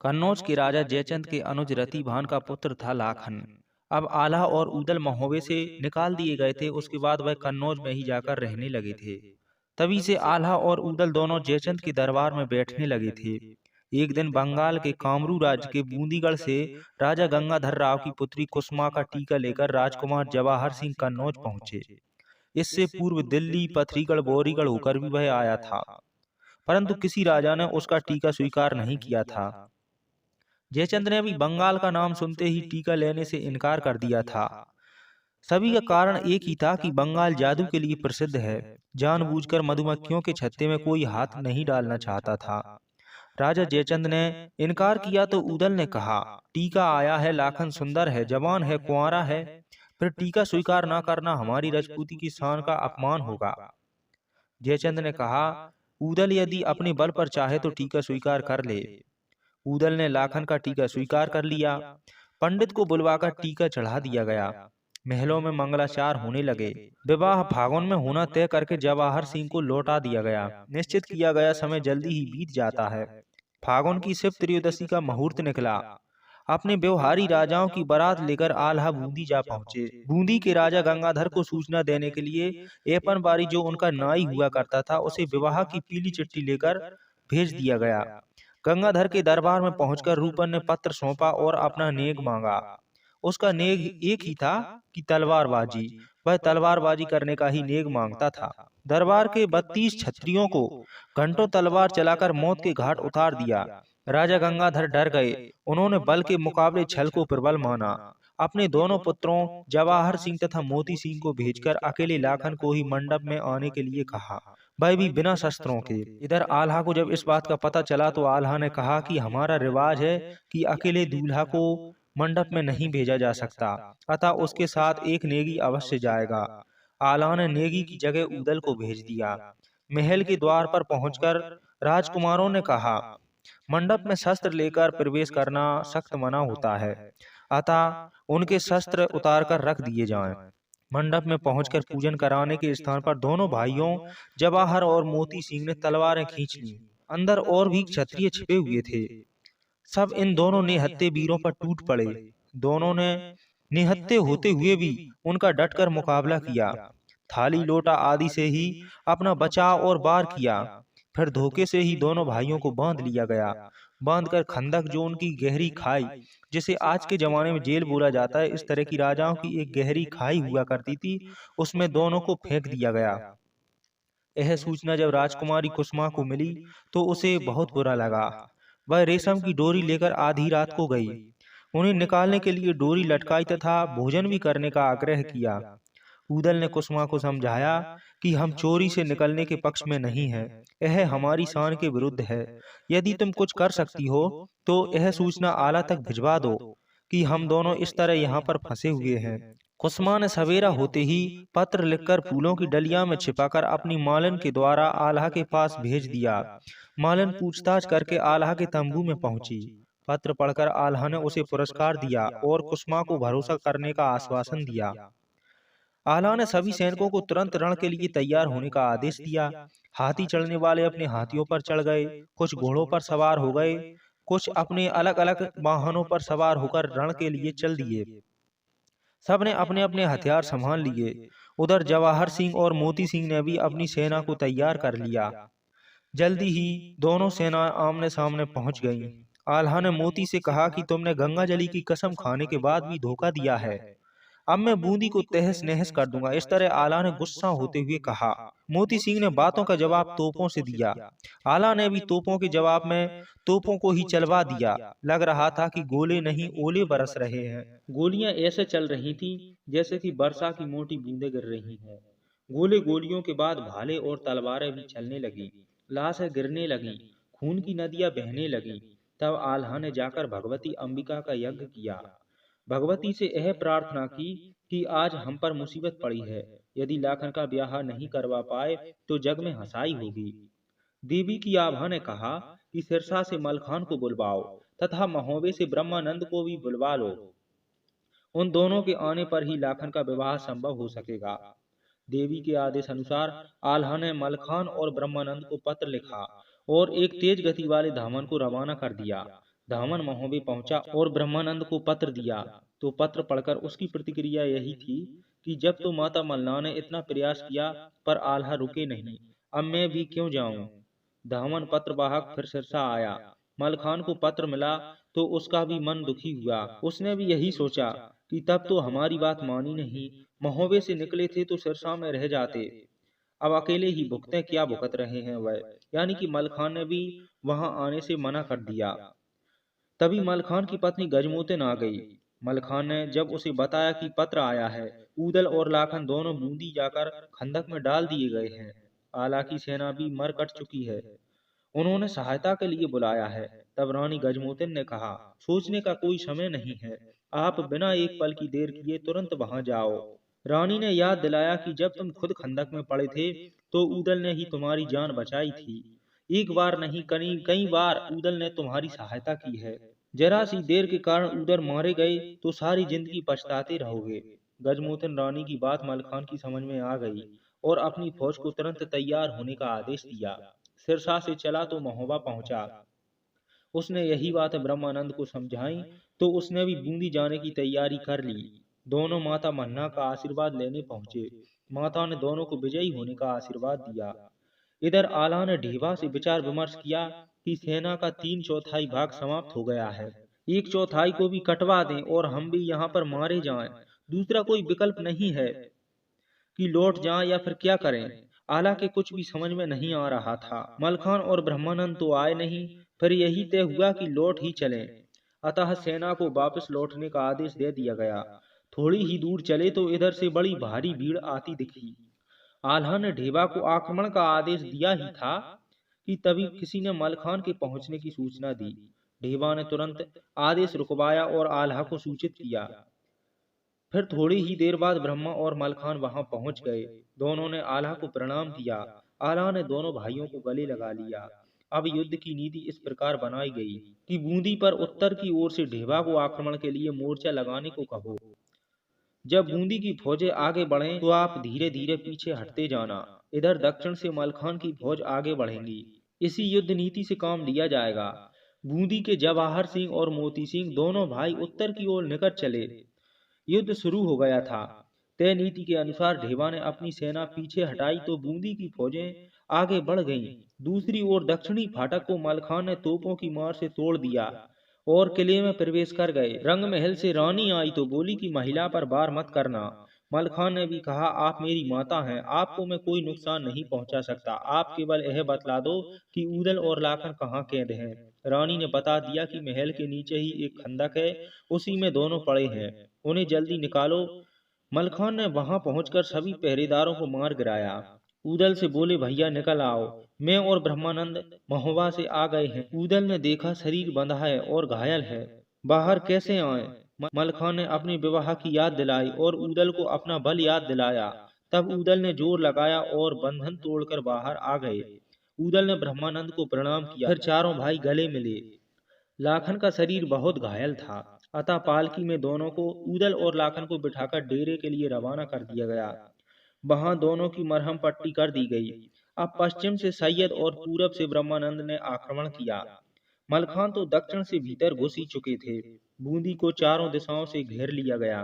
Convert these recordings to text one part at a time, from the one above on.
कन्नौज के राजा जयचंद के अनुज रतिभान का पुत्र था लाखन। अब आल्हा और ऊदल महोबे से निकाल दिए गए थे। उसके बाद वह कन्नौज में ही जाकर रहने लगे थे। तभी से आल्हा और ऊदल दोनों जयचंद के दरबार में बैठने लगे थे। एक दिन बंगाल के कामरू राज्य के बूंदीगढ़ से राजा गंगाधर राव की पुत्री कुसुमा का टीका लेकर राजकुमार जवाहर सिंह कन्नौज पहुंचे। इससे पूर्व दिल्ली, पथरीगढ़, बोरीगढ़ होकर भी वह आया था, परंतु किसी राजा ने उसका टीका स्वीकार नहीं किया था। जयचंद ने भी बंगाल का नाम सुनते ही टीका लेने से इनकार कर दिया था। सभी का कारण एक ही था कि बंगाल जादू के लिए प्रसिद्ध है। जानबूझकर मधुमक्खियों के छत्ते में कोई हाथ नहीं डालना चाहता था। राजा जयचंद ने इनकार किया तो ऊदल ने कहा, टीका आया है, लाखन सुंदर है, जवान है, कुंवारा है, फिर टीका स्वीकार न करना हमारी राजपूती की शान का अपमान होगा। जयचंद ने कहा, ऊदल यदि अपने बल पर चाहे तो टीका स्वीकार कर ले। ऊदल ने लाखन का टीका स्वीकार कर लिया। पंडित को बुलवाकर टीका चढ़ा दिया गया। महलों में मंगलाचार होने लगे। विवाह फागुन में होना तय करके जवाहर सिंह को लौटा दिया गया। निश्चित किया गया समय जल्दी ही बीत जाता है। फागुन की शिव त्रयोदशी का मुहूर्त निकला। अपने व्यवहारी राजाओं की बारात लेकर आल्हा बूंदी जा पहुंचे। बूंदी के राजा गंगाधर को सूचना देने के लिए एपन बारी, जो उनका नाई हुआ करता था, उसे विवाह की पीली चिट्ठी लेकर भेज दिया गया। गंगाधर के दरबार में पहुंचकर रूपन ने पत्र सौंपा और अपना नेग मांगा। उसका नेग एक ही था कि तलवारबाजी। वह तलवारबाजी करने का ही नेग मांगता था। दरबार के 32 क्षत्रियों को घंटों तलवार चलाकर मौत के घाट उतार दिया। राजा गंगाधर डर गए। उन्होंने बल के मुकाबले छल को प्रबल माना। अपने दोनों पुत्रों जवाहर सिंह तथा मोती सिंह को भेजकर अकेले लाखन को ही मंडप में आने के लिए कहा, वह भी बिना शस्त्रों के। इधर आल्हा को जब इस बात का पता चला तो आल्हा ने कहा कि हमारा रिवाज है कि अकेले दूल्हा को मंडप में नहीं भेजा जा सकता, अतः उसके साथ एक नेगी अवश्य जाएगा। आल्हा ने नेगी की जगह ऊदल को भेज दिया। महल के द्वार पर पहुंचकर राजकुमारों ने कहा, मंडप में शस्त्र लेकर प्रवेश करना सख्त मना होता है, अतः उनके शस्त्र उतारकर रख दिए जाएं। मंडप में पहुंचकर पूजन कराने के स्थान पर दोनों भाइयों जवाहर और मोती सिंह ने तलवारें खींच ली। अंदर और भी क्षत्रिय छिपे हुए थे। सब इन दोनों निहत्थे वीरों पर टूट पड़े। दोनों ने निहत्थे होते हुए भी उनका डटकर मुकाबला किया। थाली लोटा आदि से ही अपना बचाव और वार किया। फिर धोखे से ही दोनों भाइयों को बांध लिया गया। बांधकर खंदक, जो उनकी गहरी खाई, जिसे आज के जमाने में जेल बोला जाता है, इस तरह की राजाओं की एक गहरी खाई हुआ करती थी, उसमें दोनों को फेंक दिया गया। यह सूचना जब राजकुमारी कुसुमा को मिली तो उसे बहुत बुरा लगा। वह रेशम की डोरी लेकर आधी रात को गई। उन्हें निकालने के लिए डोरी लटकाई तथा भोजन भी करने का आग्रह किया। ऊदल ने कुसुमा को समझाया कि हम चोरी से निकलने के पक्ष में नहीं हैं, यह हमारी शान के विरुद्ध है। यदि तुम कुछ कर सकती हो तो यह सूचना आला तक भिजवा दो कि हम दोनों इस तरह यहाँ पर फंसे हुए हैं। कुसुमा ने सवेरा होते ही पत्र लिखकर फूलों की डलिया में छिपाकर अपनी मालन के द्वारा आल्हा के पास भेज दिया। मालन पूछताछ करके आल्हा के तंबू में पहुंची। पत्र पढ़कर आल्हा ने उसे पुरस्कार दिया और कुसुमा को भरोसा करने का आश्वासन दिया। आल्हा ने सभी सैनिकों को तुरंत रण के लिए तैयार होने का आदेश दिया। हाथी चढ़ने वाले अपने हाथियों पर चढ़ गए, कुछ घोड़ों पर सवार हो गए, कुछ अपने अलग अलग वाहनों पर सवार होकर रण के लिए चल दिए। सबने अपने अपने हथियार संभाल लिए। उधर जवाहर सिंह और मोती सिंह ने भी अपनी सेना को तैयार कर लिया। जल्दी ही दोनों सेना आमने सामने पहुंच गईं। आल्हा ने मोती से कहा कि तुमने गंगा जली की कसम खाने के बाद भी धोखा दिया है, अब मैं बूंदी को तहस नहस कर दूंगा। इस तरह आल्हा ने गुस्सा होते हुए कहा। मोती सिंह ने बातों का जवाब तोपों से दिया। आल्हा ने भी तोपों के जवाब में तोपों को ही चलवा दिया। लग रहा था कि गोले नहीं ओले बरस रहे हैं। गोलियां ऐसे चल रही थी जैसे कि वर्षा की मोटी बूंदें गिर रही हैं। गोले गोलियों के बाद भाले और तलवारें भी चलने लगी। लाशें गिरने लगी, खून की नदियां बहने लगी। तब आल्हा ने जाकर भगवती अंबिका का यज्ञ किया। भगवती से यह प्रार्थना की कि आज हम पर मुसीबत पड़ी है, यदि लाखन का ब्याह नहीं करवा पाए तो जग में हंसाई होगी। देवी की आभा ने कहा कि सिरसा से मलखान को बुलवाओ तथा महोबे से ब्रह्मानंद को भी बुलवा लो। उन दोनों के आने पर ही लाखन का विवाह संभव हो सकेगा। देवी के आदेश अनुसार आल्हा ने मलखान और ब्रह्मानंद को पत्र लिखा और एक तेज गति वाले धामन को रवाना कर दिया। धामन महोबे पहुंचा और ब्रह्मानंद को पत्र दिया। तो पत्र पढ़कर उसकी प्रतिक्रिया यही थी कि जब तो माता मल्लाह ने इतना प्रयास किया पर आल्हा रुके नहीं, अब मैं भी क्यों जाऊं। धामन पत्रवाहक फिर सिरसा आया। मलखान को पत्र मिला तो उसका भी मन दुखी हुआ। उसने भी यही सोचा कि तब तो हमारी बात मानी नहीं, महोबे से निकले थे तो सिरसा में रह जाते, अब अकेले ही भुगते क्या भुगत रहे हैं वह। यानी कि मलखान ने भी वहां आने से मना कर दिया। तभी मलखान की पत्नी गजमोतिन आ गई। मलखान ने जब उसे बताया कि पत्र आया है, ऊदल और लाखन दोनों बूंदी जाकर खंदक में डाल दिए गए हैं, आला की सेना भी मर कट चुकी है, उन्होंने सहायता के लिए बुलाया है। तब रानी गजमोतिन ने कहा, सोचने का कोई समय नहीं है, आप बिना एक पल की देर किए तुरंत वहां जाओ। रानी ने याद दिलाया कि जब तुम खुद खंदक में पड़े थे तो ऊदल ने ही तुम्हारी जान बचाई थी। एक बार नहीं कई कई बार ऊदल ने तुम्हारी सहायता की है। जरा सी देर के कारण ऊदल मारे गए तो सारी जिंदगी पछताते रहोगे। गजमोतिन रानी की बात मलखान की समझ में आ गई और अपनी फौज को तुरंत तैयार होने का आदेश दिया। सिरसा से चला तो महोबा पहुंचा। उसने यही बात ब्रह्मानंद को समझाई तो उसने भी बूंदी जाने की तैयारी कर ली। दोनों माता मन्ना का आशीर्वाद लेने पहुंचे। माता ने दोनों को विजयी होने का आशीर्वाद दिया। इधर आला ने ढीबा से विचार विमर्श किया कि सेना का 3/4 भाग समाप्त हो गया है, 1/4 को भी कटवा दें और हम भी यहाँ पर मारे जाएं। दूसरा कोई विकल्प नहीं है कि लौट जाएं या फिर क्या करें। आला के कुछ भी समझ में नहीं आ रहा था। मलखान और ब्रह्मानंद तो आए नहीं, फिर यही तय हुआ कि लौट ही चलें। अतः सेना को वापस लौटने का आदेश दे दिया गया। थोड़ी ही दूर चले तो इधर से बड़ी भारी भीड़ आती दिखी। आल्हा ने ढेबा को आक्रमण का आदेश दिया ही था कि तभी किसी ने मलखान के पहुंचने की सूचना दी। ढेबा ने तुरंत आदेश रुकवाया और आल्हा को सूचित किया। फिर थोड़ी ही देर बाद ब्रह्मा और मलखान वहां पहुंच गए। दोनों ने आल्हा को प्रणाम किया। आल्हा ने दोनों भाइयों को गले लगा लिया। अब युद्ध की नीति इस प्रकार बनाई गई कि बूंदी पर उत्तर की ओर से ढेबा को आक्रमण के लिए मोर्चा लगाने को कहो। जब बूंदी की फौजें आगे बढ़ें तो आप धीरे धीरे पीछे हटते जाना। इधर दक्षिण से मलखान की फौज आगे बढ़ेंगी। इसी युद्ध नीति से काम लिया जाएगा। बूंदी के जवाहर सिंह और मोती सिंह दोनों भाई उत्तर की ओर निकट चले। युद्ध शुरू हो गया था। तय नीति के अनुसार ढेबा ने अपनी सेना पीछे हटाई तो बूंदी की फौजें आगे बढ़ गईं। दूसरी ओर दक्षिणी फाटक को मलखान ने तोपों की मार से तोड़ दिया और किले में प्रवेश कर गए। रंग महल से रानी आई तो बोली कि महिला पर वार मत करना। मलखान ने भी कहा, आप मेरी माता हैं, आपको मैं कोई नुकसान नहीं पहुंचा सकता, आप केवल यह बतला दो कि ऊदल और लाखन कहाँ कैद हैं। रानी ने बता दिया कि महल के नीचे ही एक खंदक है, उसी में दोनों पड़े हैं, उन्हें जल्दी निकालो। मलखान ने वहां पहुंचकर सभी पहरेदारों को मार गिराया। ऊदल से बोले, भैया निकल आओ, मैं और ब्रह्मानंद महोबा से आ गए हैं। ऊदल ने देखा शरीर बंधा है और घायल है, बाहर कैसे आए। मलखान ने अपने विवाह की याद दिलाई और ऊदल को अपना बल याद दिलाया। तब ऊदल ने जोर लगाया और बंधन तोड़कर बाहर आ गए। ऊदल ने ब्रह्मानंद को प्रणाम किया, फिर चारों भाई गले मिले। लाखन का शरीर बहुत घायल था, अतः पालकी में दोनों को, ऊदल और लाखन को बिठाकर डेरे के लिए रवाना कर दिया गया। वहां दोनों की मरहम पट्टी कर दी गई। अब पश्चिम से सैयद और पूरब से ब्रह्मानंद ने आक्रमण किया। मलखान तो दक्षिण से भीतर घुस ही चुके थे। बूंदी को चारों दिशाओं से घेर लिया गया।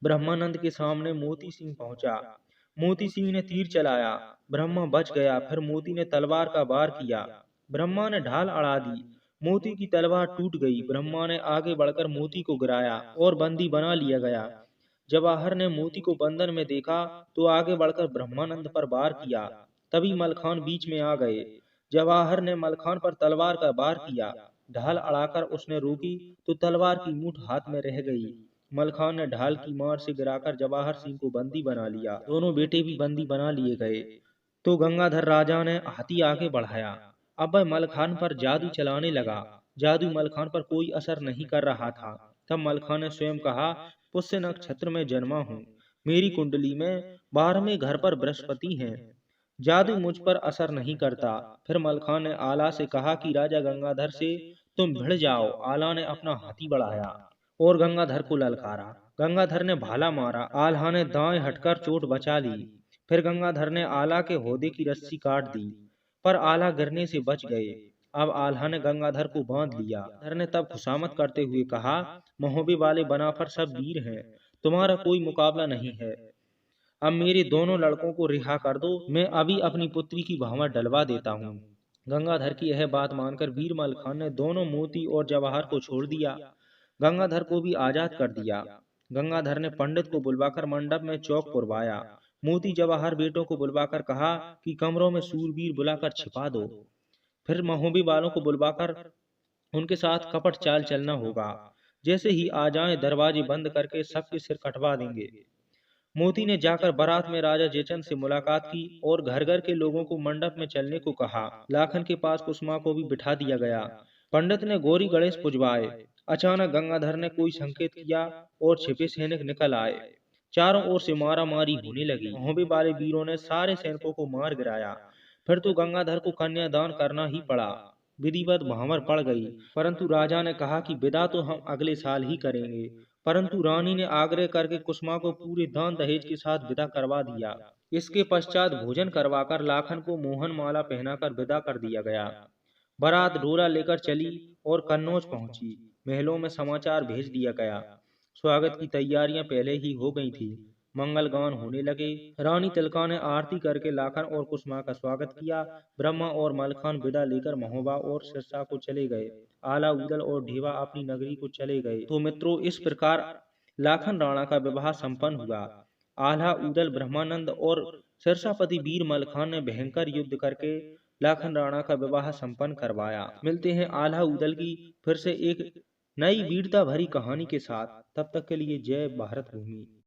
ब्रह्मानंद के सामने मोती सिंह पहुंचा। मोती सिंह ने तीर चलाया, ब्रह्मा बच गया। फिर मोती ने तलवार का वार किया, ब्रह्मा ने ढाल अड़ा दी। मोती की तलवार टूट गई। ब्रह्मा ने आगे बढ़कर मोती को गिराया और बंदी बना लिया गया। जवाहर ने मोती को बंधन में देखा तो आगे बढ़कर ब्रह्मानंद पर वार किया। तभी मलखान बीच में आ गए। जवाहर ने मलखान पर तलवार का वार किया, ढाल अड़ाकर उसने रोकी तो तलवार की मूठ हाथ में रह गई। मलखान ने ढाल की मार से गिराकर जवाहर सिंह को बंदी बना लिया। दोनों बेटे भी बंदी बना लिए गए। तो गंगाधर राजा ने हाथी आगे बढ़ाया। अब वह मलखान पर जादू चलाने लगा। जादू मलखान पर कोई असर नहीं कर रहा था। तब मलखान ने स्वयं कहा, पुष्य नक्षत्र में जन्मा हूँ, मेरी कुंडली में 12वें घर पर बृहस्पति हैं, जादू मुझ पर असर नहीं करता। फिर मलखान ने आला से कहा कि राजा गंगाधर से तुम भिड़ जाओ। आला ने अपना हाथी बढ़ाया और गंगाधर को ललकारा। गंगाधर ने भाला मारा, आल्हा ने दाएं हटकर चोट बचा ली। फिर गंगाधर ने आला के होदे की रस्सी काट दी, पर आला गिरने से बच गए। अब आल्हा ने गंगाधर को बांध लिया। गंगाधर ने तब खुशामद करते हुए कहा, महोबे वाले बनाफर सब वीर हैं, तुम्हारा कोई मुकाबला नहीं है। अब मेरे दोनों लड़कों को रिहा कर दो, मैं अभी अपनी पुत्री की भामा डलवा देता हूँ। गंगाधर की यह बात मानकर बीरमल खान ने दोनों मोती और जवाहर को छोड़ दिया, गंगाधर को भी आजाद कर दिया। गंगाधर ने पंडित को बुलवाकर मंडप में चौक पुरवाया। मोती जवाहर बेटों को बुलवाकर कहा कि कमरों में सूरबीर बुलाकर छिपा दो। फिर महोबी वालों को बुलवाकर उनके साथ कपट चाल चलना होगा। जैसे ही आ जाएं, दरवाजे बंद करके सबके सिर कटवा देंगे। मोती ने जाकर बारात में राजा जयचंद से मुलाकात की और घर घर के लोगों को मंडप में चलने को कहा। लाखन के पास कुसुमा को भी बिठा दिया गया। पंडित ने गौरी गणेश पुजवाए। अचानक गंगाधर ने कोई संकेत किया और छिपे सैनिक निकल आए। चारों ओर से मारा मारी होने लगी। महोबे वाले वीरों ने सारे सैनिकों को मार गिराया। फिर तो गंगाधर को कन्यादान करना ही पड़ा। विधिवत भांवर पड़ गई, परंतु राजा ने कहा कि विदा तो हम अगले साल ही करेंगे। परंतु रानी ने आग्रह करके कुसुमा को पूरे दान दहेज के साथ विदा करवा दिया। इसके पश्चात भोजन करवाकर लाखन को मोहन माला पहनाकर विदा कर दिया गया। बारात डोला लेकर चली और कन्नौज पहुंची। महलों में समाचार भेज दिया गया। स्वागत की तैयारियां पहले ही हो गई थी। मंगल गान होने लगे। रानी तिलका ने आरती करके लाखन और कुसुमा का स्वागत किया। ब्रह्मा और मलखान विदा लेकर महोबा और सिरसा को चले गए। आला उदल और ढेवा अपनी नगरी को चले गए। तो मित्रों, इस प्रकार लाखन राणा का विवाह संपन्न हुआ। आल्हा उदल ब्रह्मानंद और सिरसापति वीर मलखान ने भयंकर युद्ध करके लाखन राणा का विवाह संपन्न करवाया। मिलते हैं आल्हा उदल की फिर से एक नई वीरता भरी कहानी के साथ। तब तक के लिए जय भारत भूमि।